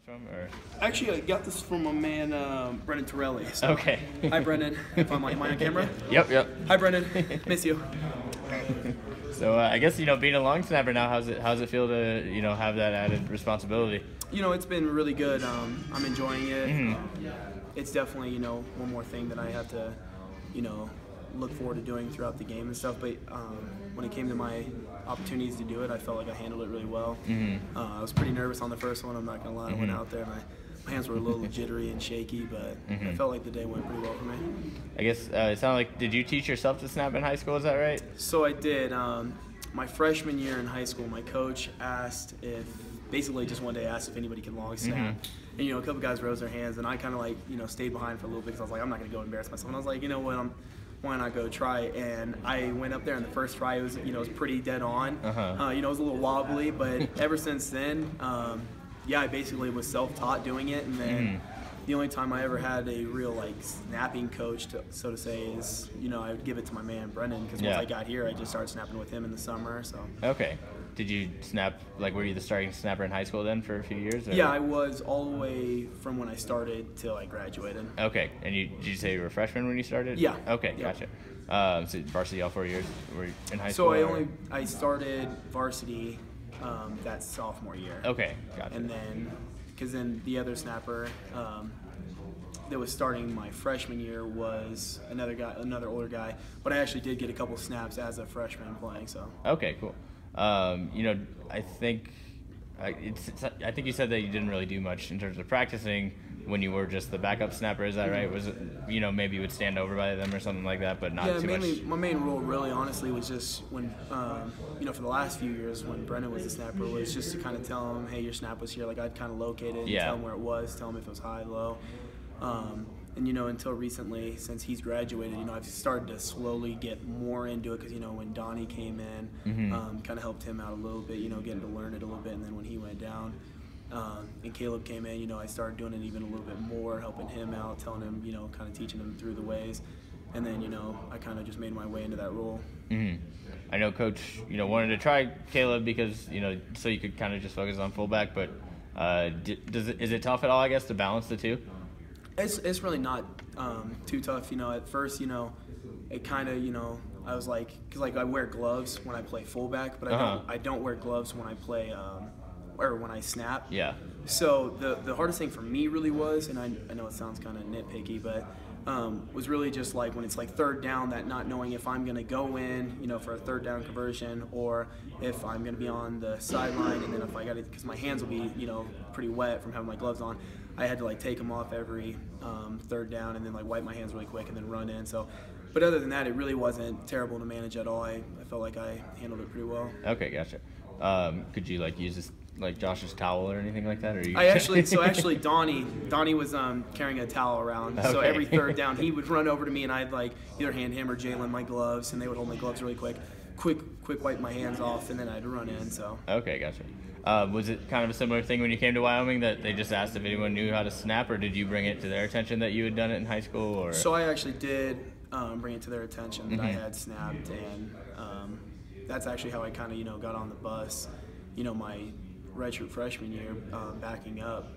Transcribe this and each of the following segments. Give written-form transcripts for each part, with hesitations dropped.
from? Or Actually, I got this from my man, Brendan Torelli. So. okay. Hi, Brendan. If am I on camera? Yep. Hi, Brendan. Miss you. So I guess being a long snapper now, how's it feel to have that added responsibility? It's been really good. I'm enjoying it. Mm-hmm. It's definitely one more thing that I have to look forward to doing throughout the game and stuff. But when it came to my opportunities to do it, I felt like I handled it really well. Mm-hmm. I was pretty nervous on the first one. I'm not gonna lie. I went out there and my hands were a little jittery and shaky, but I felt like the day went pretty well for me. I guess it sounded like, did you teach yourself to snap in high school? Is that right? So I did. My freshman year in high school, my coach asked basically just one day asked if anybody could long snap. And a couple guys rose their hands, and I kind of stayed behind for a little bit because I was like, I'm not gonna go embarrass myself. And I was like, you know what, why not go try? And I went up there, and the first try was was pretty dead on. It was a little wobbly, but ever since then, I basically was self-taught doing it, and then the only time I ever had a real snapping coach, so to say, is I would give it to my man Brendan, because once I got here, I just started snapping with him in the summer. So okay. Did you snap, were you the starting snapper in high school then for a few years? Or? Yeah, I was all the way from when I started till I graduated. Okay, and did you say you were a freshman when you started? Yeah. Okay, Yep. Gotcha. So varsity all 4 years were you in high school? So I started varsity that sophomore year. Okay, gotcha. And then, because then the other snapper that was starting my freshman year was another older guy, but I actually did get a couple snaps as a freshman playing. So. Okay, cool. I think you said that you didn't really do much in terms of practicing when you were just the backup snapper. Is that right? Was it maybe you would stand over by them or something like that, but not too mainly, much? My main role, really, honestly, was just when for the last few years when Brendan was the snapper, was just to kind of tell him, hey, your snap was here. I'd kind of locate it, and tell him where it was, tell him if it was high, low. And until recently, since he's graduated, I've started to slowly get more into it because when Donnie came in, kind of helped him out a little bit, getting to learn it a little bit. And then when he went down, and Caleb came in, I started doing it even a little bit more, helping him out, telling him, kind of teaching him through the ways. And then, I kind of just made my way into that role. I know Coach, wanted to try Caleb because, so you could kind of just focus on fullback, but is it tough at all, I guess, to balance the two? It's really not too tough. At first, it kind of, I was like, because I wear gloves when I play fullback, but I don't wear gloves when I play or when I snap. Yeah. So the hardest thing for me really was, and I know it sounds kind of nitpicky, but was really just when it's third down, that not knowing if I'm going to go in, for a third down conversion, or if I'm going to be on the sideline, and then if I got it, because my hands will be, pretty wet from having my gloves on. I had to take them off every third down and then wipe my hands really quick and then run in. So, but other than that, it really wasn't terrible to manage at all. I felt like I handled it pretty well. Okay, gotcha. Could you use this Josh's towel or anything like that? Or you... actually Donnie was carrying a towel around. Okay. So every third down he would run over to me and I'd either hand him or Jalen my gloves, and they would hold my gloves really quick wipe my hands off, and then I'd run in. So. Okay, gotcha. Was it kind of a similar thing when you came to Wyoming that they just asked if anyone knew how to snap, or did you bring it to their attention that you had done it in high school? Or? So I actually did bring it to their attention that I had snapped, and that's actually how I kind of got on the bus. My redshirt freshman year, backing up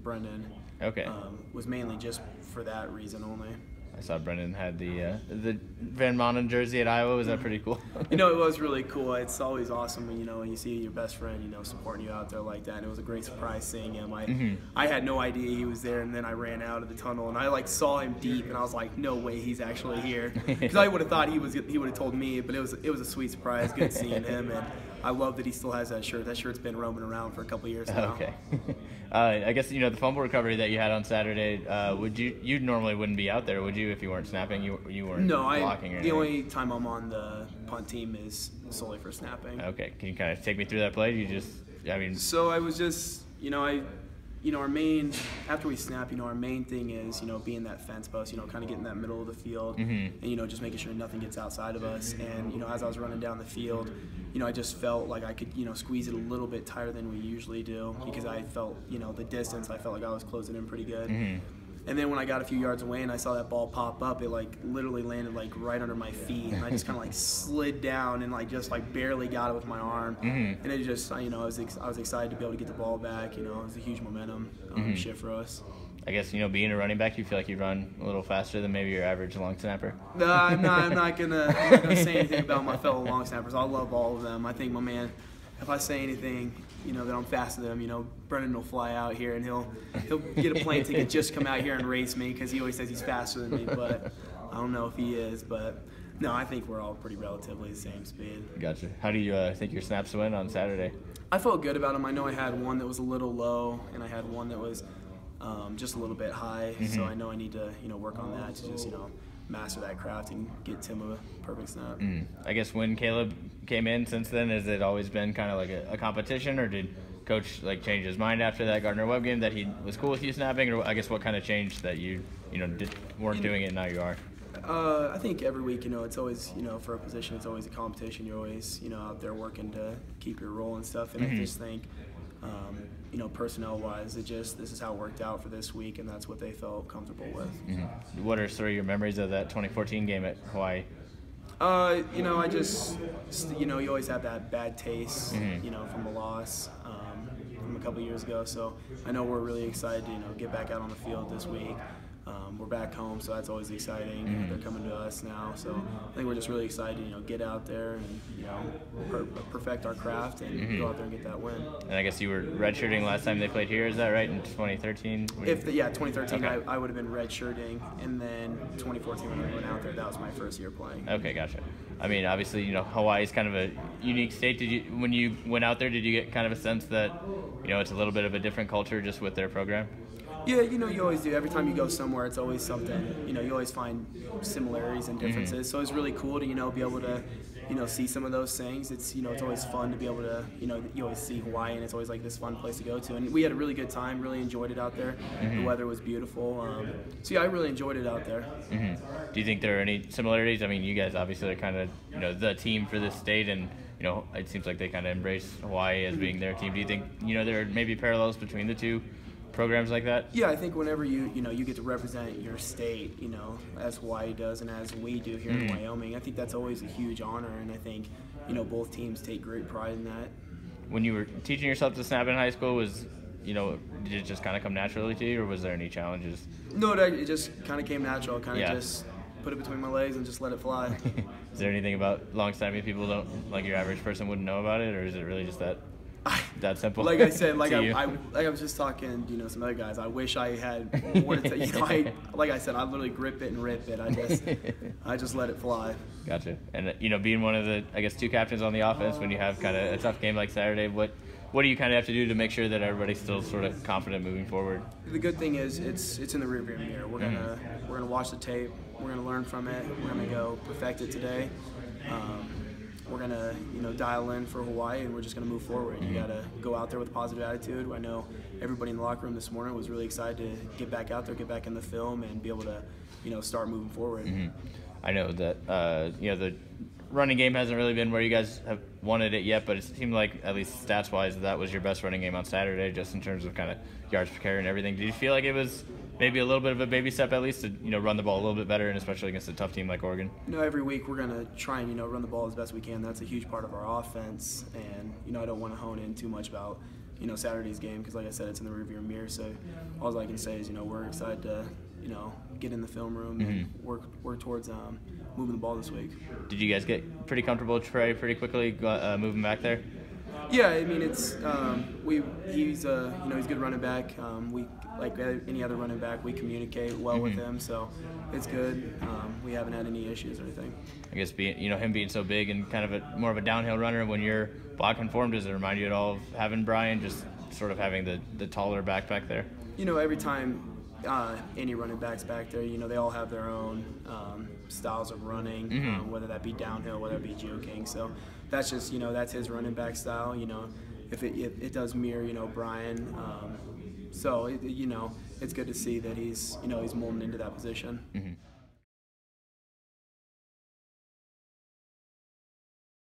Brendan. Okay. Was mainly just for that reason only. I saw Brendan had the Van Maanen jersey at Iowa. Was that pretty cool? It was really cool. It's always awesome when you see your best friend supporting you out there like that. And it was a great surprise seeing him. I had no idea he was there, and then I ran out of the tunnel and I saw him deep, and I was like, no way, he's actually here. Because I would have thought he would have told me, but it was a sweet surprise. Good seeing him, and I love that he still has that shirt. That shirt's been roaming around for a couple years now. Okay. I guess the fumble recovery that you had on Saturday. You normally wouldn't be out there, would you, if you weren't snapping? You weren't blocking or anything? The only time I'm on the punt team is solely for snapping. Okay. Can you kind of take me through that play? So I was just our main, after we snap, our main thing is, being that fence post, kind of getting that middle of the field, and, just making sure nothing gets outside of us. And, as I was running down the field, I just felt like I could, squeeze it a little bit tighter than we usually do, because I felt, the distance, I felt like I was closing in pretty good. And then when I got a few yards away and I saw that ball pop up, it like literally landed like right under my feet, and I just kind of like slid down and like just like barely got it with my arm. And it just, you know, I was excited to be able to get the ball back. You know, it was a huge momentum shift for us. I guess, you know, being a running back, you feel like you run a little faster than maybe your average long snapper? No, I'm not gonna say anything about my fellow long snappers. I love all of them. I think my man, if I say anything, you know, that I'm faster than him, you know, Brendan will fly out here and he'll get a plane ticket just to come out here and race me because he always says he's faster than me, but I don't know if he is. But no, I think we're all pretty relatively the same speed. Gotcha. How do you think your snaps went on Saturday? I felt good about them. I know I had one that was a little low, and I had one that was just a little bit high. So I know I need to, you know, work on that to just, you know, master that craft and get Tim a perfect snap. I guess when Caleb came in since then, has it always been kind of like a competition, or did Coach like change his mind after that Gardner-Webb game that he was cool with you snapping, or I guess what kind of changed that you know weren't doing it and now you are? I think every week, you know, it's always, you know, for a position, it's always a competition. You're always, you know, out there working to keep your role and stuff. And I just think, you know, personnel-wise, this is how it worked out for this week, and that's what they felt comfortable with. What are sort of your memories of that 2014 game at Hawaii? You know, you know, you always have that bad taste, you know, from a loss from a couple years ago. So I know we're really excited to, you know, get back out on the field this week. We're back home, so that's always exciting. They're coming to us now, so I think we're just really excited to, you know, get out there and, you know, perfect our craft and go out there and get that win. And I guess you were redshirting last time they played here, is that right, in 2013? Yeah, 2013, okay. I would have been redshirting, and then 2014 when I went out there, that was my first year playing. Okay, gotcha. I mean, obviously, you know, Hawaii is kind of a unique state. When you went out there, did you get kind of a sense that, you know, it's a little bit of a different culture just with their program? Yeah, you know, you always do. Every time you go somewhere, it's always something, you know, you always find similarities and differences. So it's really cool to, you know, be able to, you know, see some of those things. It's, you know, it's always fun to be able to, you know, you always see Hawaii, and it's always like this fun place to go to. And we had a really good time, really enjoyed it out there. The weather was beautiful. So yeah, I really enjoyed it out there. Do you think there are any similarities? I mean, you guys obviously are kind of, you know, the team for this state, and, you know, it seems like they kind of embrace Hawaii as being their team. Do you think, you know, there are maybe parallels between the two programs like that? Yeah, I think whenever you get to represent your state, you know, as Hawaii does and as we do here in Wyoming, I think that's always a huge honor, and I think, you know, both teams take great pride in that. When you were teaching yourself to snap in high school, you know, did it just kind of come naturally to you, or was there any challenges? No, it just kind of came natural. Kind of just put it between my legs and just let it fly. Is there anything about long snapping people don't, like your average person wouldn't know about it, or is it really just that simple? Like I said, like I was just talking, you know, some other guys. I wish I had more to you know, like I said, I literally grip it and rip it. I just let it fly. Gotcha. And, you know, being one of the, I guess, two captains on the offense, when you have kind of a tough game like Saturday, what do you kind of have to do to make sure that everybody's still sort of confident moving forward? The good thing is it's in the rearview mirror. We're gonna watch the tape. We're gonna learn from it. We're gonna go perfect it today. We're going to, you know, dial in for Hawaii, and we're just going to move forward. You got to go out there with a positive attitude. I know everybody in the locker room this morning was really excited to get back out there, get back in the film, and be able to, you know, start moving forward. I know that, you know, the running game hasn't really been where you guys have wanted it yet, but it seemed like, at least stats-wise, that was your best running game on Saturday, just in terms of kind of yards per carry and everything. Did you feel like it was maybe a little bit of a baby step, at least, to, you know, run the ball a little bit better, and especially against a tough team like Oregon? You know, every week we're going to try and, you know, run the ball as best we can. That's a huge part of our offense, and, you know, I don't want to hone in too much about, you know, Saturday's game, because like I said, it's in the rearview mirror. So all I can say is, you know, we're excited to, you know, get in the film room and work towards moving the ball this week. Did you guys get pretty comfortable with Trey pretty quickly moving back there? Yeah, I mean, it's he's you know, he's a good running back. We, like any other running back, we communicate well with him, so it's good. We haven't had any issues or anything. I guess him being so big and kind of more of a downhill runner, when you're blocking for him, does it remind you at all of having Brian, just sort of having the taller back there? You know, every time any running backs back there, you know, they all have their own styles of running, whether that be downhill, whether it be juking. So that's just, you know, that's his running back style. You know, if it does mirror, you know, Brian. So you know, it's good to see that he's, you know, he's molding into that position.